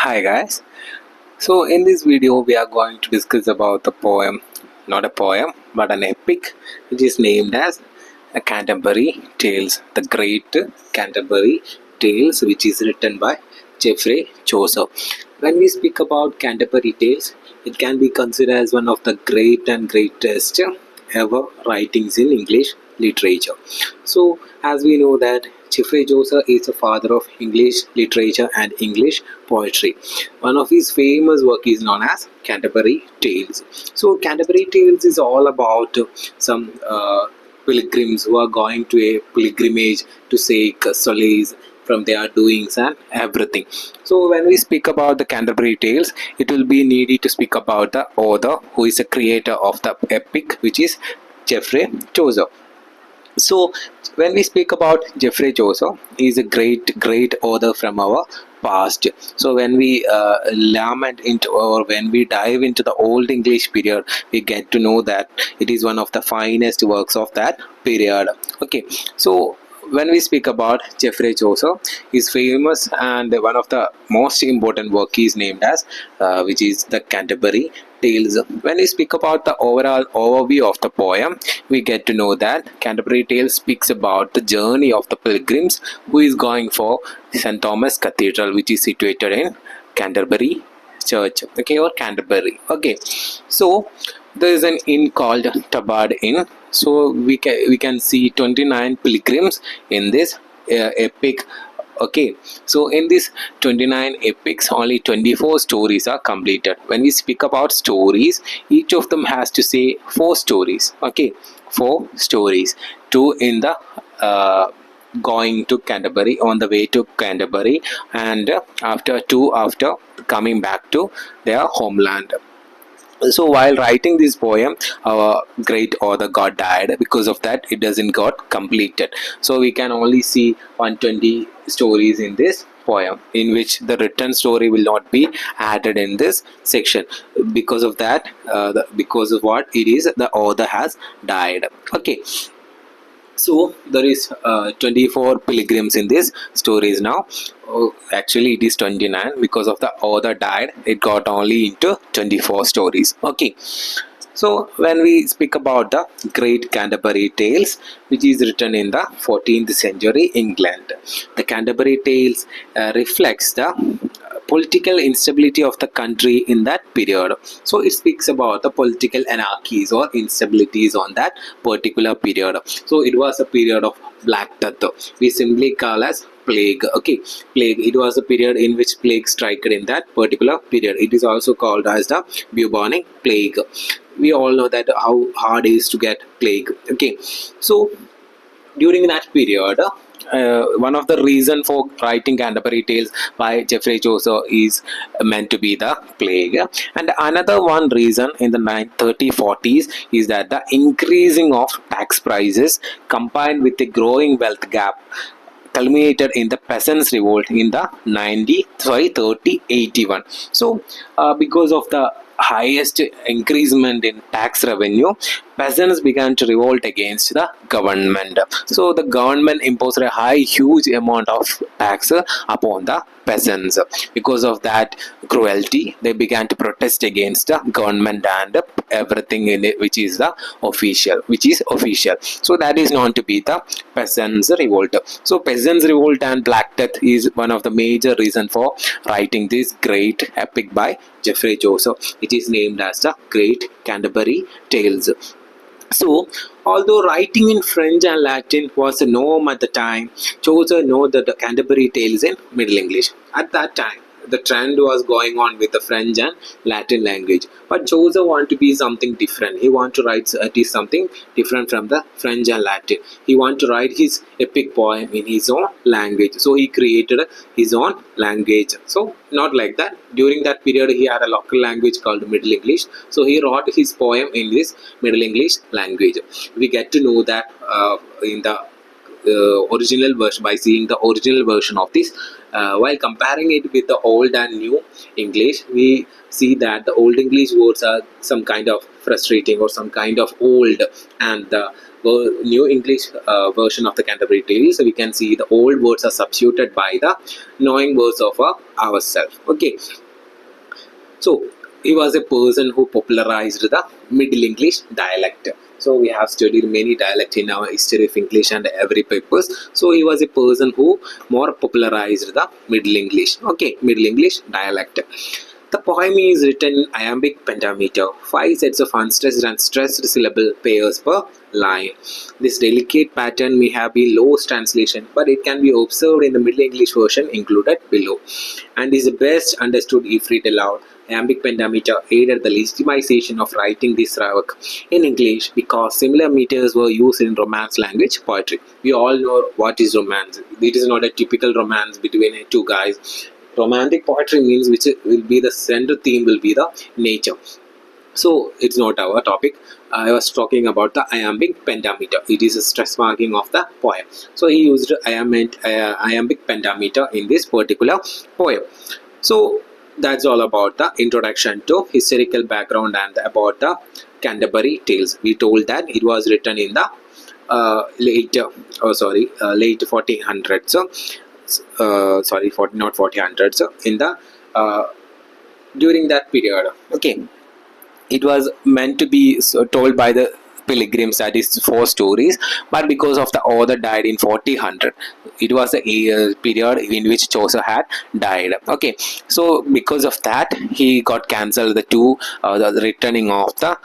Hi guys. So in this video we are going to discuss about the poem, not a poem but an epic, which is named as a Canterbury Tales, the great Canterbury Tales, which is written by Geoffrey Chaucer. When we speak about Canterbury Tales, it can be considered as one of the great and greatest ever writings in English literature. So as we know that Geoffrey Chaucer is the father of English literature and English poetry. One of his famous work is known as Canterbury Tales. So Canterbury Tales is all about some pilgrims who are going to a pilgrimage to seek solace from their doings and everything. So when we speak about the Canterbury Tales, it will be needed to speak about the author who is the creator of the epic, which is Geoffrey Chaucer. So when we speak about Geoffrey Chaucer, he is a great author from our past. So when we lament into, or when we dive into the Old English period, we get to know that it is one of the finest works of that period. Okay, so when we speak about Geoffrey Chaucer, is famous, and one of the most important work is named as which is the Canterbury Tales. When we speak about the overall overview of the poem, we get to know that Canterbury Tales speaks about the journey of the pilgrims who is going for St. Thomas Cathedral, which is situated in Canterbury Church, okay, or Canterbury. Okay, so there is an inn called Tabard Inn. So we can see 29 pilgrims in this epic. Okay, so in this 29 epics, only 24 stories are completed. When we speak about stories, each of them has to say 4 stories. Okay, 4 stories, 2 in the going to Canterbury, on the way to Canterbury, and after 2 after coming back to their homeland. So while writing this poem, our great author got died. Because of that, it doesn't got completed. So we can only see 120 stories in this poem, in which the written story will not be added in this section. Because of that, because of what it is, the author has died. Okay, so there is 24 pilgrims in these stories now. Actually it is 29, because of the author died, it got only into 24 stories. Okay, so when we speak about the great Canterbury Tales, which is written in the 14th century England, the Canterbury Tales reflects the political instability of the country in that period. So it speaks about the political anarchies or instabilities on that particular period. So it was a period of Black Death, we simply call as plague. Okay, plague, it was a period in which plague struck in that particular period. It is also called as the bubonic plague. We all know that how hard it is to get plague. Okay, so during that period, one of the reason for writing Canterbury Tales by Geoffrey Chaucer is meant to be the plague, and another one reason in the 3040s is that the increasing of tax prices combined with the growing wealth gap culminated in the peasants revolt in the 3081. So because of the highest increasement in tax revenue, peasants began to revolt against the government. So the government imposed a huge amount of tax upon the peasants. Because of that cruelty, they began to protest against the government and everything in it which is official. So that is known to be the peasants revolt. So peasants revolt and Black Death is one of the major reason for writing this great epic by Geoffrey Chaucer. It is named as the Great Canterbury Tales. So, although writing in French and Latin was a norm at the time, Chaucer knew that the Canterbury Tales in Middle English. At that time, the trend was going on with the French and Latin language. But Chaucer wanted to be something different. He wanted to write something different from the French and Latin. He wanted to write his epic poem in his own language. So he created his own language. So not like that. During that period, he had a local language called Middle English. So he wrote his poem in this Middle English language. We get to know that in the original version, by seeing the original version of this. While comparing it with the old and new English, we see that the old English words are some kind of frustrating or some kind of old, and the New English version of the Canterbury Tales, we can see the old words are substituted by the knowing words of ourselves. Okay, so he was a person who popularized the Middle English dialect. So we have studied many dialects in our history of English and every papers. So he was a person who more popularized the Middle English. Okay, Middle English dialect. The poem is written in iambic pentameter, 5 sets of unstressed and stressed syllable pairs per line. This delicate pattern may have been lost translation, but it can be observed in the Middle English version included below, and is best understood if read aloud. Iambic pentameter aided the legitimization of writing this work in English because similar meters were used in Romance language poetry. We all know what is romance. It is not a typical romance between two guys. Romantic poetry means which will be the center theme will be the nature. So it's not our topic. I was talking about the iambic pentameter. It is a stress marking of the poem. So he used iambic pentameter in this particular poem. So that's all about the introduction to historical background and about the Canterbury Tales. We told that it was written in the late 1400s. So not 1400s. So in the during that period. Okay, it was meant to be told by the pilgrims, that is 4 stories, but because of the author died in 1400, it was the period in which Chaucer had died. Okay, so because of that he got cancelled the returning of the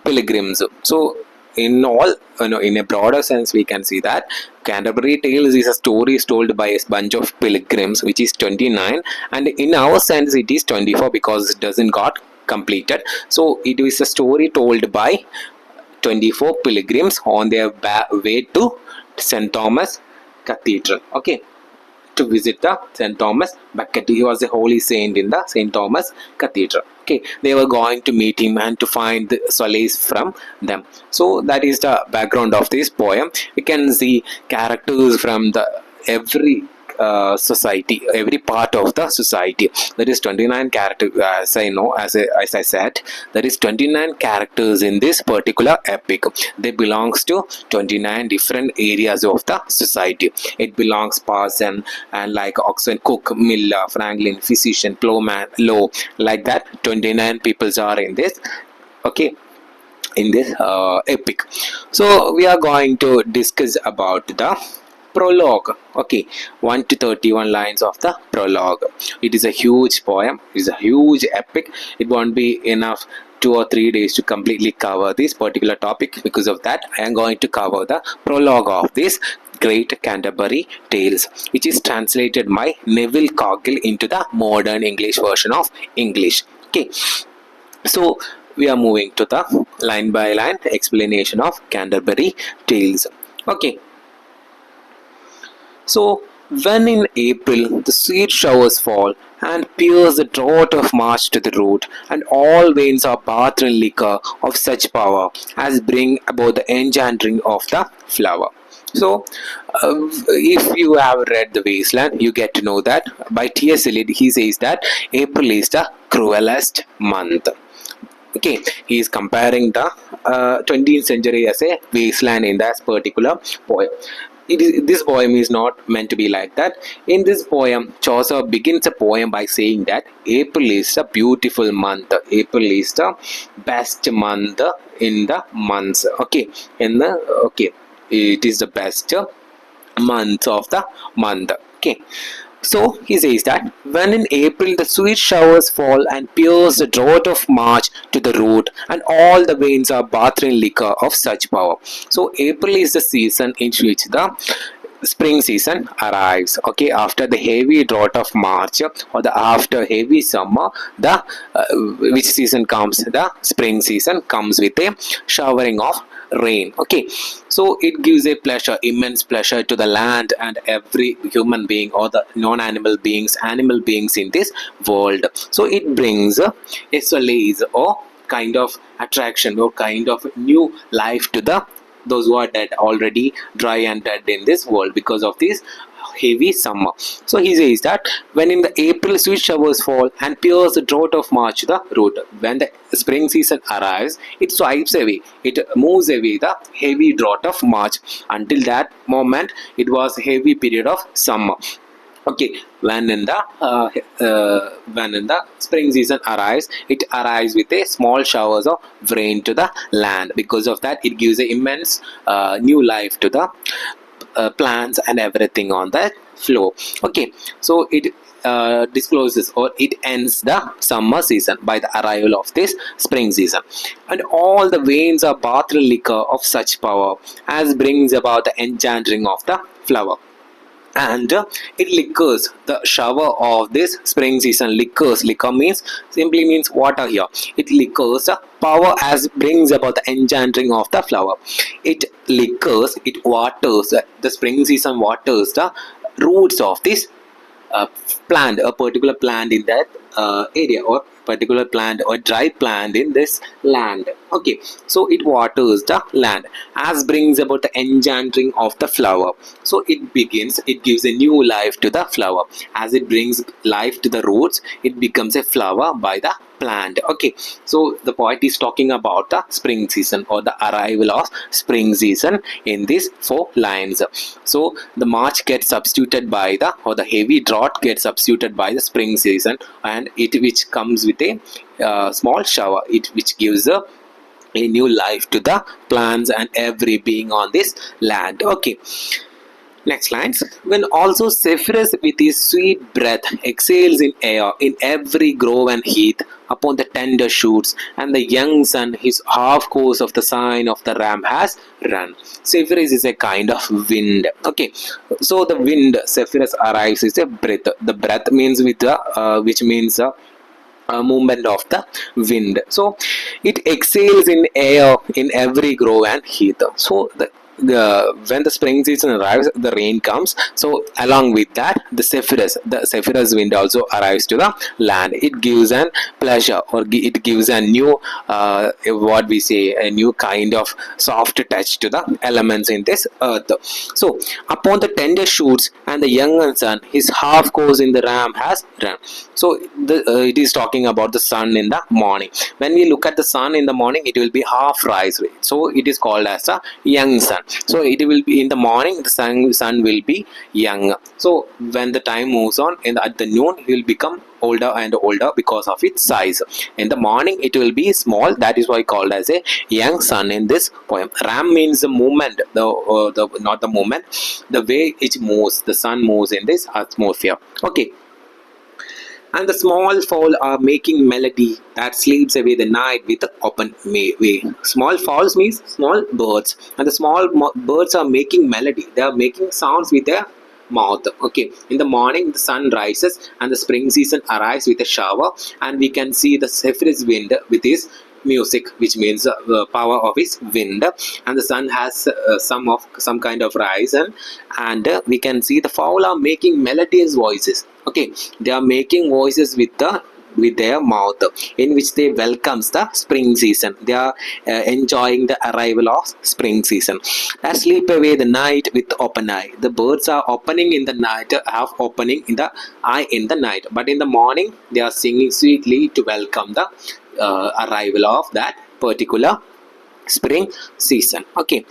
pilgrims. So in all, in a broader sense, we can see that Canterbury Tales is a story told by a bunch of pilgrims, which is 29, and in our sense it is 24 because it doesn't got completed. So it is a story told by 24 pilgrims on their way to St. Thomas Cathedral. Okay, to visit the St. Thomas Bucket. He was a holy saint in the St. Thomas Cathedral. Okay, they were going to meet him and to find the solace from them. So that is the background of this poem. We can see characters from the every society, every part of the society. There is 29 characters, as I said, there is 29 characters in this particular epic. They belongs to 29 different areas of the society. It belongs parson and like oxen, cook, miller, franklin, physician, plowman, law, like that. 29 peoples are in this. Okay, in this epic. So we are going to discuss about the prologue. Okay, 1 to 31 lines of the prologue. It is a huge poem. It is a huge epic. It won't be enough 2 or 3 days to completely cover this particular topic. Because of that, I am going to cover the prologue of this great Canterbury Tales, which is translated by Neville Coggill into the modern English version of English. Okay, so we are moving to the line by line explanation of Canterbury Tales. Okay, so when in April the sweet showers fall and pierce the drought of March to the root, and all veins are bathed in liquor of such power as bring about the enchanting of the flower. So, if you have read The Wasteland, you get to know that by T.S. Eliot, he says that April is the cruelest month. Okay, he is comparing the 20th century as a wasteland in that particular poem. This poem is not meant to be like that. In this poem, Chaucer begins a poem by saying that April is a beautiful month. April is the best month in the months. Okay, it is the best month of the month. Okay. So he says that when in April the sweet showers fall and pierce the drought of March to the root, and all the veins are bathed in liquor of such power. So April is the season in which the spring season arrives. Okay, after the heavy drought of March or the after heavy summer, the which season comes? The spring season comes with a showering of rain. Okay, so it gives a pleasure, immense pleasure to the land and every human being or the non-animal beings, animal beings in this world. So it brings a solace or kind of attraction or kind of new life to the those who are dead, already dry and dead in this world because of this heavy summer. So he says that when in the April sweet showers fall and pierce the drought of March the root, when the spring season arrives, it swipes away, it moves away the heavy drought of March. Until that moment, it was a heavy period of summer. Okay, when in the spring season arrives, it arrives with a small showers of rain to the land. Because of that, it gives an immense new life to the plants and everything on that floor. Okay, so it discloses or it ends the summer season by the arrival of this spring season, and all the veins are bathed in liquor of such power as brings about the enchanting of the flower. And it liquors the shower of this spring season. Liquor means simply means water here. It liquors the power as brings about the enchanting of the flower. It liquors, it waters, the spring season waters the roots of this plant, a particular plant in that area, or particular plant or dry plant in this land. Okay, so it waters the land as brings about the enchanting of the flower. So it begins, it gives a new life to the flower. As it brings life to the roots, it becomes a flower by the plant. Okay, so the poet is talking about the spring season or the arrival of spring season in these 4 lines. So the March gets substituted by the, or the heavy drought gets substituted by the spring season, and it which comes with a small shower, it which gives a new life to the plants and every being on this land. Okay, next lines. When also Zephyrus with his sweet breath exhales in air in every grove and heath upon the tender shoots, and the young sun his half course of the sign of the ram has run. Zephyrus is a kind of wind. Okay, so the wind Zephyrus arrives is a breath. The breath means with the which means movement of the wind. So it exhales in air in every grove and heath. So when the spring season arrives, the rain comes. So along with that, the Zephyrus wind also arrives to the land. It gives an pleasure, or it gives a new what we say, a new kind of soft touch to the elements in this earth. So upon the tender shoots and the young sun, his half course in the ram has run. So it is talking about the sun in the morning. When we look at the sun in the morning, it will be half rise. So it is called as a young sun. So it will be in the morning, the sun will be young. So when the time moves on, at the noon, it will become older and older because of its size. In the morning, it will be small. That is why called as a young sun in this poem. Ram means the movement, the not the movement, the way it moves. The sun moves in this atmosphere. Okay. And the small fowl are making melody that sleeps away the night with the open way. Small fowls means small birds, and the small birds are making melody. They are making sounds with their mouth. Okay, in the morning the sun rises and the spring season arrives with a shower, and we can see the Zephyrus wind with his music, which means the power of his wind, and the sun has some kind of rise, and we can see the fowl are making melodious voices. Okay, they are making voices with their mouth, in which they welcomes the spring season. They are enjoying the arrival of spring season. As sleep away the night with open eye. The birds are opening in the night, half opening in the eye in the night, but in the morning they are singing sweetly to welcome the arrival of that particular spring season. Okay,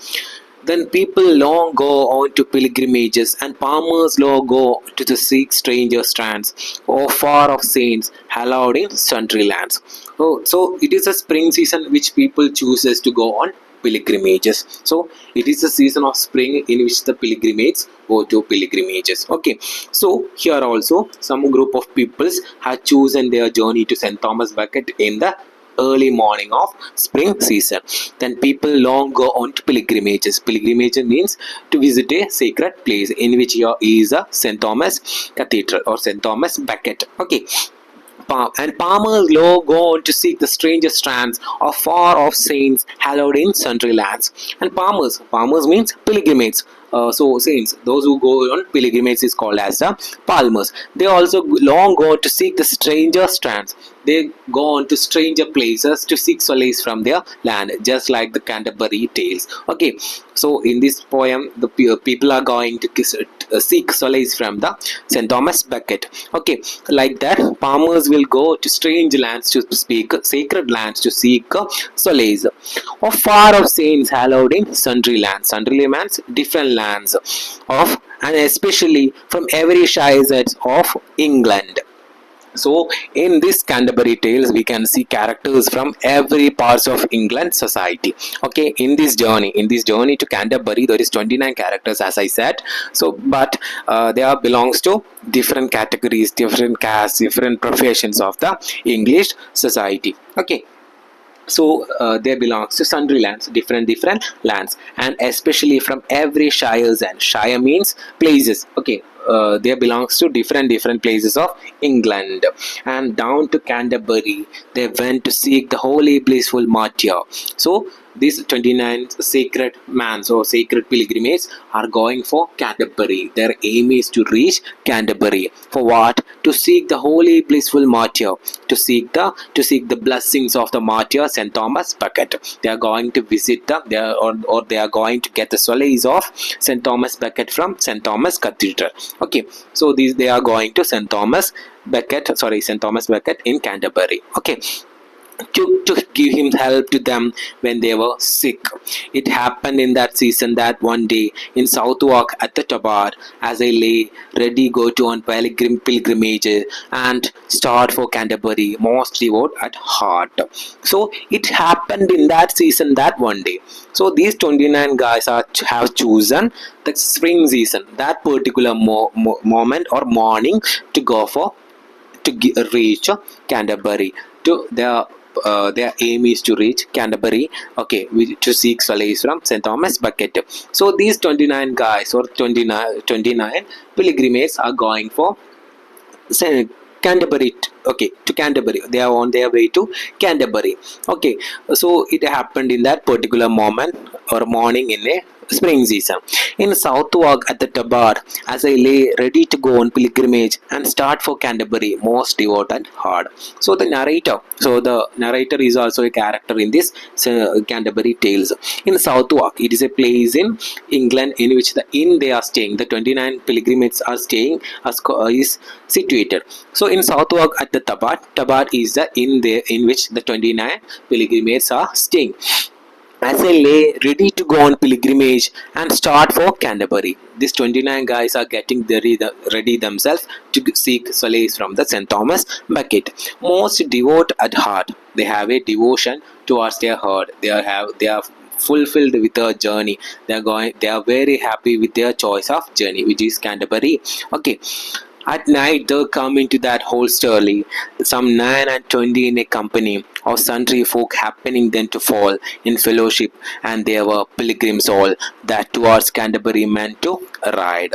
then people long go on to pilgrimages, and palmers long go to the seek stranger strands, or far off saints hallowed in sundry lands. So it is a spring season which people chooses to go on pilgrimages. So it is the season of spring in which the pilgrimates go to pilgrimages. Okay, so here also some group of peoples have chosen their journey to St. Thomas Becket in the early morning of spring season. Then people long go on to pilgrimages. Pilgrimage means to visit a sacred place, in which here is a St. Thomas Cathedral or St. Thomas Becket. Okay, and palmers low go on to seek the stranger strands of far off saints hallowed in sundry lands. And palmers means pilgrimates. So saints, those who go on pilgrimage is called as the palmers. They also long go to seek the stranger strands. They go on to stranger places to seek solace from their land, just like the Canterbury Tales. Okay, so in this poem, the people are going to seek solace from the St. Thomas Becket. Okay, like that, farmers will go to strange lands to speak, sacred lands to seek solace. Or far of saints hallowed in sundry lands. Sundry lands, different lands of, and especially from every shire of England. So in this Canterbury Tales, we can see characters from every parts of England society. Okay, in this journey to Canterbury, there is 29 characters, as I said. So, but they are belongs to different categories, different castes, different professions of the English society. Okay, so they belongs to sundry lands, different lands, and especially from every shires, and shire means places. Okay, they belongs to different places of England. And down to Canterbury they went to seek the holy blissful martyr. So these 29 sacred mans or sacred pilgrimages are going for Canterbury. Their aim is to reach Canterbury. For what? To seek the holy blissful martyr, to seek the blessings of the martyr St. Thomas Becket. They are going to visit the or they are going to get the solace of St. Thomas Becket from St. Thomas Cathedral. Okay, so these they are going to St. Thomas Becket in Canterbury. Okay, to give him help to them when they were sick. It happened in that season that one day in Southwark at the Tabard, as I lay ready go to on pilgrimage and start for Canterbury, most devout at heart. So it happened in that season that one day. So these 29 guys have chosen the spring season, that particular moment or morning to go for reach Canterbury. To their aim is to reach Canterbury. Okay, to seek solace from St. Thomas Becket. So these 29 guys or 29 pilgrimages are going for Canterbury. Okay, to Canterbury. They are on their way to Canterbury. Okay, so it happened in that particular moment or morning in a spring season. In Southwark at the Tabard, as I lay ready to go on pilgrimage and start for Canterbury, most devoted heart. So the narrator is also a character in this Canterbury Tales. In Southwark, it is a place in England in which the inn they are staying, the 29 pilgrimages are staying, is situated. So in Southwark at the Tabard is the inn there in which the 29 pilgrimages are staying. As I lay ready to go on pilgrimage and start for Canterbury, these 29 guys are getting ready themselves to seek solace from the St. Thomas Becket. Most devout at heart, they have a devotion towards their heart. They are fulfilled with their journey. They are very happy with their choice of journey, which is Canterbury. Okay. At night they come into that hostelry, some 9 and 20 in a company of sundry folk happening then to fall in fellowship, and there were pilgrims all that towards Canterbury meant to ride.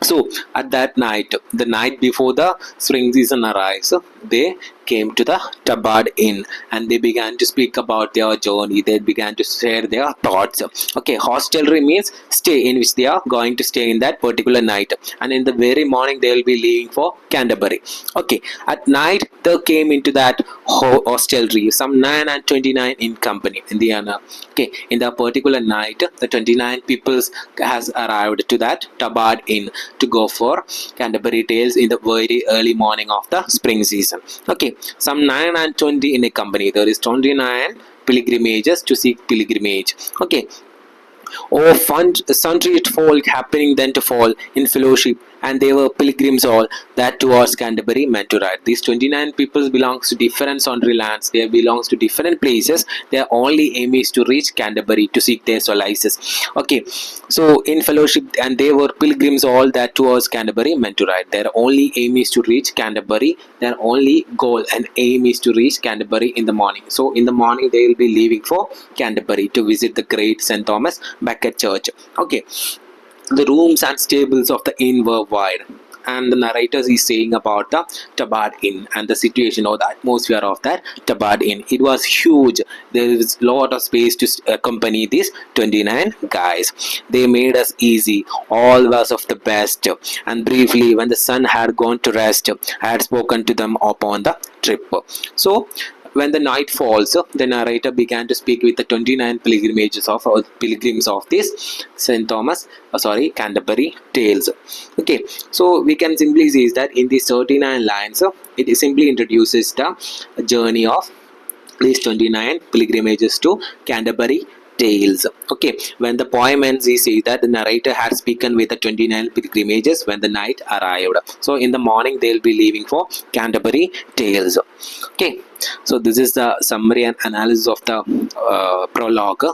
So at that night, the night before the spring season arrives, they came to the Tabard Inn and they began to speak about their journey. They began to share their thoughts. Okay, hostelry means stay in which they are going to stay in that particular night, and in the very morning they will be leaving for Canterbury. Okay, at night they came into that hostelry, some 9 and 29 in company in the okay, in the particular night, the 29 people has arrived to that Tabard Inn to go for Canterbury Tales in the very early morning of the spring season. Okay, some 9 and 20 in a company. There is 29 pilgrimages to seek pilgrimage. Okay, oh, sundry folk happening then to fall in fellowship, and they were pilgrims all that towards Canterbury meant to ride. These 29 people belongs to different sundry lands. They belongs to different places. Their only aim is to reach Canterbury to seek their solaces. Okay, so in fellowship, and they were pilgrims all that towards Canterbury meant to ride. Their only aim is to reach Canterbury. Their only goal and aim is to reach Canterbury in the morning. So in the morning they will be leaving for Canterbury to visit the great St. Thomas Becket Church. Okay, the rooms and stables of the inn were wide, and the narrator is saying about the Tabard Inn and the situation or the atmosphere of that Tabard Inn. It was huge. There is a lot of space to accompany these 29 guys. They made us easy. All was of the best. And briefly, when the sun had gone to rest, I had spoken to them upon the trip. So when the night falls, the narrator began to speak with the 29 pilgrims of this St. Thomas, Canterbury Tales. Okay, so we can simply see that in these 39 lines, it simply introduces the journey of these 29 pilgrimages to Canterbury Tales. Okay, when the poem ends, he says that the narrator had spoken with the 29 pilgrimages when the night arrived. So in the morning, they'll be leaving for Canterbury Tales. Okay, so this is the summary and analysis of the prologue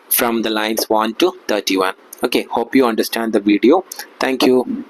from the lines 1 to 31. Okay, hope you understand the video. Thank you.